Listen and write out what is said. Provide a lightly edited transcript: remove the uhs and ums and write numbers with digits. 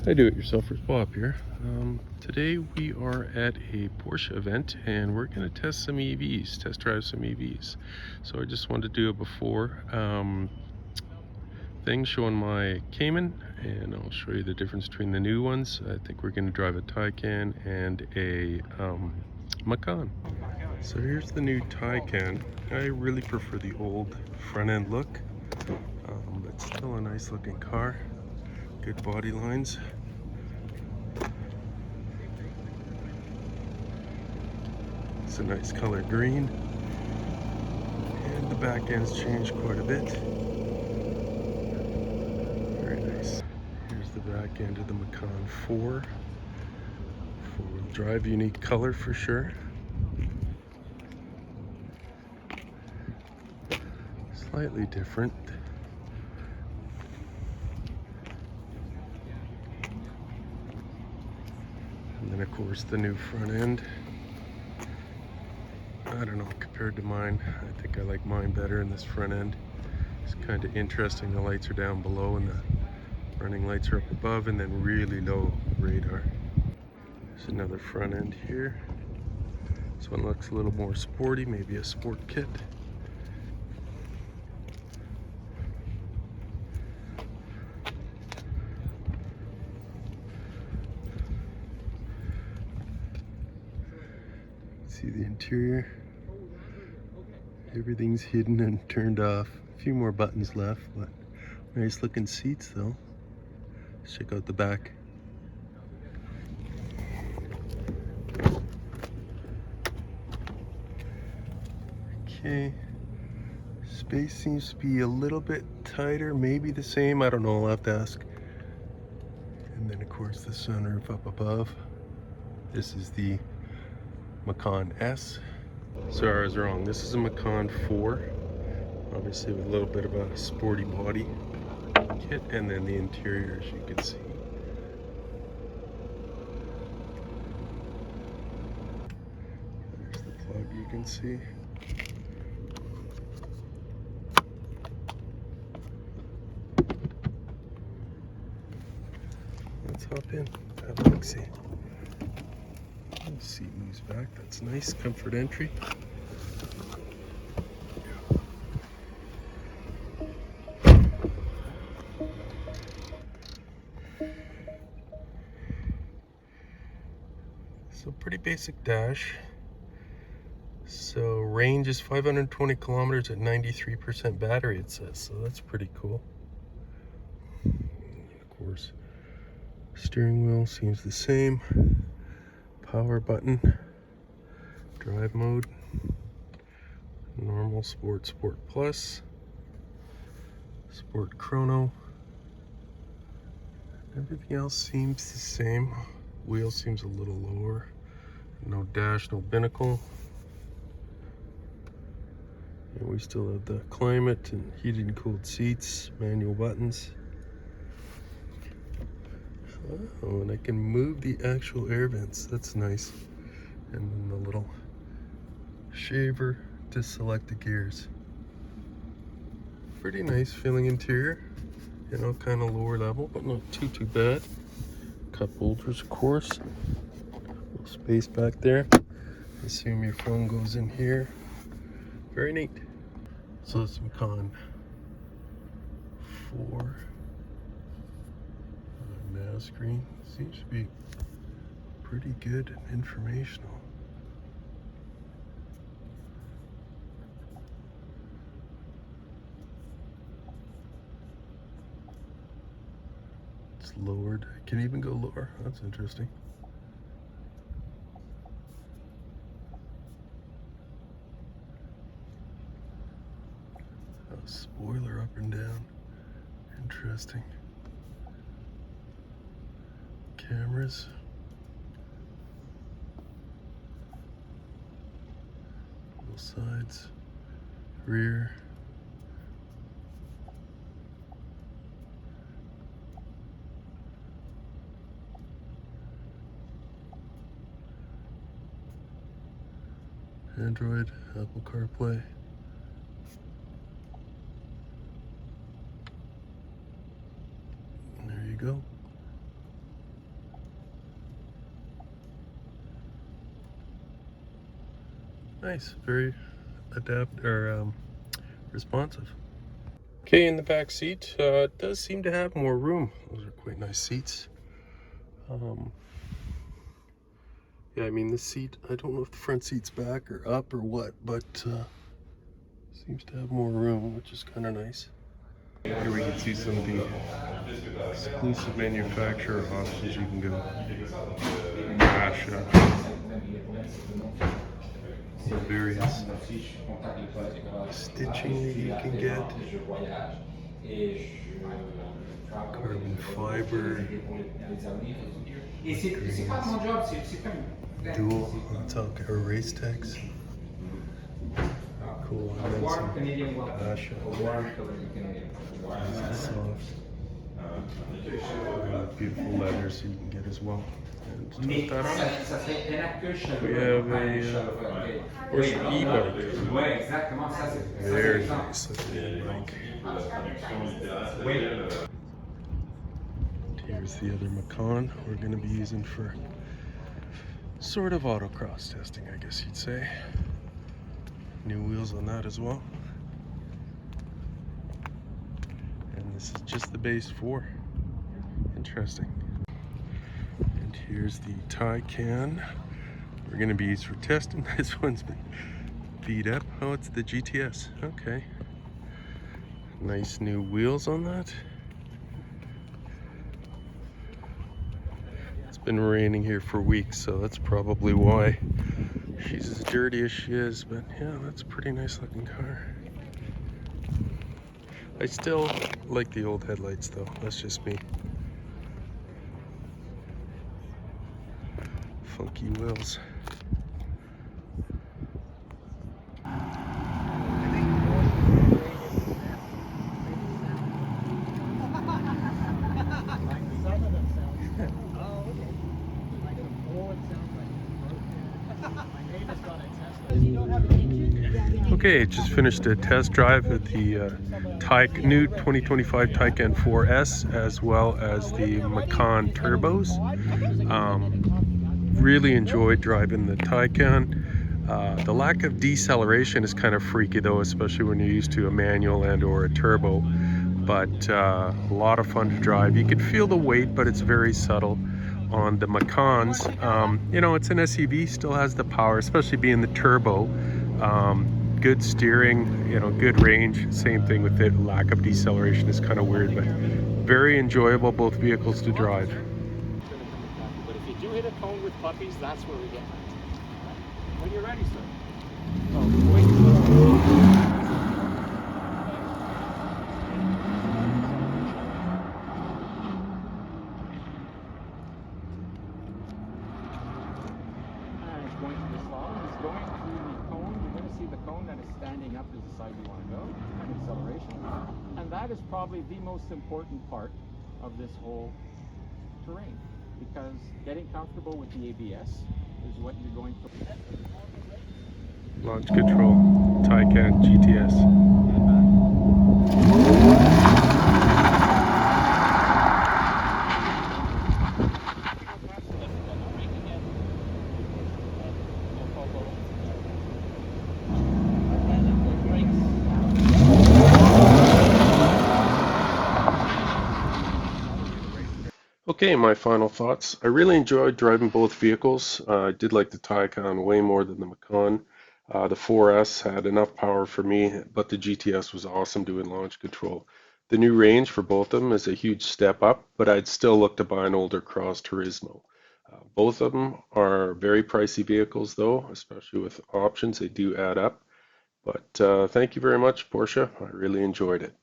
Hi, do-it-yourselfers, Bob here. Today we are at a Porsche event and we're going to test some EVs, test drive some EVs. So I just wanted to do a before thing showing my Cayman, and I'll show you the difference between the new ones. I think we're going to drive a Taycan and a Macan. So here's the new Taycan. I really prefer the old front end look, but still a nice looking car. Good body lines. It's a nice color green, and the back end's changed quite a bit. Very nice. Here's the back end of the Macan 4. Four-wheel drive, unique color for sure. Slightly different. And then of course the new front end. I don't know, compared to mine, I think I like mine better in this front end. It's kind of interesting. The lights are down below and the running lights are up above, and then really low radar. There's another front end here. This one looks a little more sporty, maybe a sport kit. See the interior. Everything's hidden and turned off. A few more buttons left, but nice looking seats though. Let's check out the back. Okay, space seems to be a little bit tighter, maybe the same, I don't know, I'll have to ask. And then of course the sunroof up above. This is the Macan S. Sorry, I was wrong. This is a Macan 4. Obviously with a little bit of a sporty body kit, and then the interior, as you can see. There's the plug you can see. Let's hop in, have a look-see. The seat moves back, that's nice, comfort entry. So pretty basic dash. So range is 520 kilometers at 93% battery, it says, so that's pretty cool. Of course, steering wheel seems the same. Power button, drive mode, normal, sport, sport plus, sport chrono. Everything else seems the same. Wheel seems a little lower. No dash, no binnacle. And we still have the climate and heated and cooled seats, manual buttons. Oh, and I can move the actual air vents. That's nice. And then the little shaver to select the gears. Pretty nice feeling interior. You know, kind of lower level, but not too bad. Cup holders, of course. Little space back there. Assume your phone goes in here. Very neat. So it's Macan 4. Nav screen seems to be pretty good and informational. It's lowered. I can even go lower. That's interesting. A spoiler up and down. Interesting. Cameras. Both sides. Rear. Android, Apple CarPlay. There you go. Nice, very responsive. Okay, in the back seat, it does seem to have more room. Those are quite nice seats. Yeah, I mean, this seat, I don't know if the front seat's back or up or what, but seems to have more room, which is kind of nice. Here we can see some of the exclusive manufacturer options you can go. Porsche, various stitching that you can get. Carbon fiber. Dual on top, or race tags. Cool. And then some Porsche. Nice and soft. Beautiful leather so you can get as well. And to top that off, we have a Porsche e-bike. Very nice looking bike. Here's the other Macan we're going to be using for sort of autocross testing, I guess you'd say. New wheels on that as well. And this is just the base 4. Interesting. And here's the Taycan we're going to be used for testing. This one's been beat up. Oh, it's the GTS. Okay. Nice new wheels on that. It's been raining here for weeks, so that's probably why she's as dirty as she is. But yeah, that's a pretty nice looking car. I still like the old headlights though. That's just me. Funky wheels. Okay, just finished a test drive at the new 2025 Taycan 4S as well as the Macan Turbos. Really enjoyed driving the Taycan. The lack of deceleration is kind of freaky though, especially when you're used to a manual and or a turbo. But a lot of fun to drive. You can feel the weight, but it's very subtle. On the Macans, you know, it's an SUV, still has the power, especially being the turbo. Good steering, you know, good range. Same thing with it. Lack of deceleration is kind of weird, but very enjoyable, both vehicles to drive. But if you do hit a cone with puppies, that's where we get that. When you're ready, sir. Oh, wait. Going to the slalom, he's going to the cone. You're going to see the cone that is standing up is the side you want to go, and acceleration. And that is probably the most important part of this whole terrain, because getting comfortable with the ABS is what you're going to. Launch control, Taycan GTS. Okay, my final thoughts. I really enjoyed driving both vehicles. I did like the Taycan way more than the Macan. The 4S had enough power for me, but the GTS was awesome doing launch control. The new range for both of them is a huge step up, but I'd still look to buy an older Cross Turismo. Both of them are very pricey vehicles though, especially with options, they do add up. But thank you very much, Porsche. I really enjoyed it.